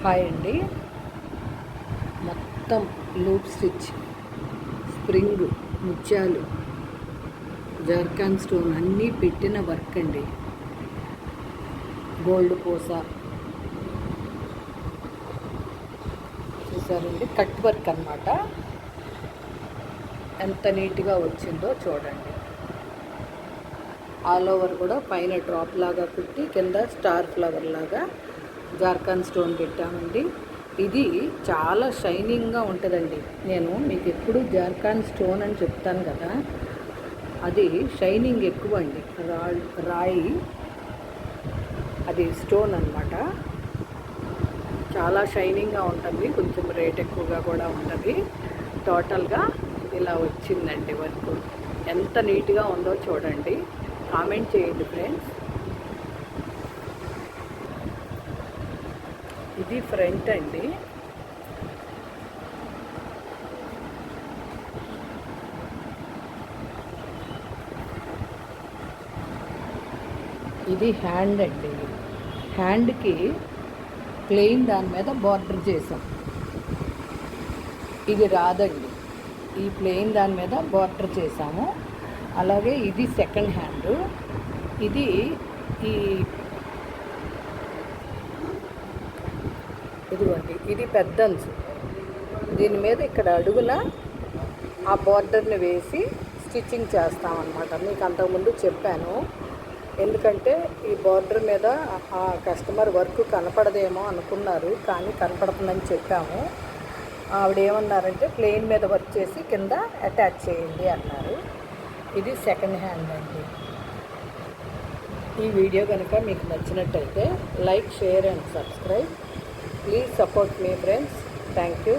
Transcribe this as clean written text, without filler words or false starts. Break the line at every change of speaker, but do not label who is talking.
Hi అండి. మొత్తం loop stitch, spring, ముత్యాలు, జార్ఖాన్ స్టోన్ అన్నీ పెట్టిన వర్క్ అండి. గోల్డ్ పూస చూసారండి, కట్ వర్క్ అన్నమాట. ఎంత నీట్గా వచ్చిందో చూడండి. ఆల్ ఓవర్ కూడా పైన డ్రాప్ లాగా కుట్టి కింద స్టార్ ఫ్లవర్ లాగా జార్ఖాన్ స్టోన్ పెట్టామండి. ఇది చాలా షైనింగ్గా ఉంటుందండి. నేను మీకు ఎప్పుడు జార్ఖాన్ స్టోన్ అని చెప్తాను కదా, అది షైనింగ్ ఎక్కువ అండి. రాయి అది స్టోన్ అన్నమాట. చాలా షైనింగ్గా ఉంటుంది, కొంచెం రేట్ ఎక్కువగా కూడా ఉంటుంది. టోటల్గా ఇలా వచ్చిందండి వర్క్. ఎంత నీట్గా ఉందో చూడండి, కామెంట్ చేయండి ఫ్రెండ్స్. ఇది ఫ్రంట్ అండి. ఇది హ్యాండ్ అండి. హ్యాండ్కి ప్లెయిన్ దాని మీద బార్డర్ చేసాం. ఇది రాదండి, ఈ ప్లెయిన్ దాని మీద బార్డర్ చేసాము. అలాగే ఇది సెకండ్ హ్యాండ్. ఇది ఇదిగోండి, ఇది పెద్ద అంచు. దీని మీద ఇక్కడ అడుగున ఆ బార్డర్ని వేసి స్టిచ్చింగ్ చేస్తామన్నమాట. మీకు అంతకుముందు చెప్పాను, ఎందుకంటే ఈ బార్డర్ మీద ఆ కస్టమర్ వర్క్ కనపడదేమో అనుకున్నారు, కానీ కనపడుతుందని చెప్పాము. ఆవిడ ఏమన్నారంటే ప్లెయిన్ మీద వర్క్ చేసి కింద అటాచ్ చేయండి అన్నారు. ఇది సెకండ్ హ్యాండ్ అండి. ఈ వీడియో కనుక మీకు నచ్చినట్టయితే like, share and subscribe. Please support me friends. Thank you.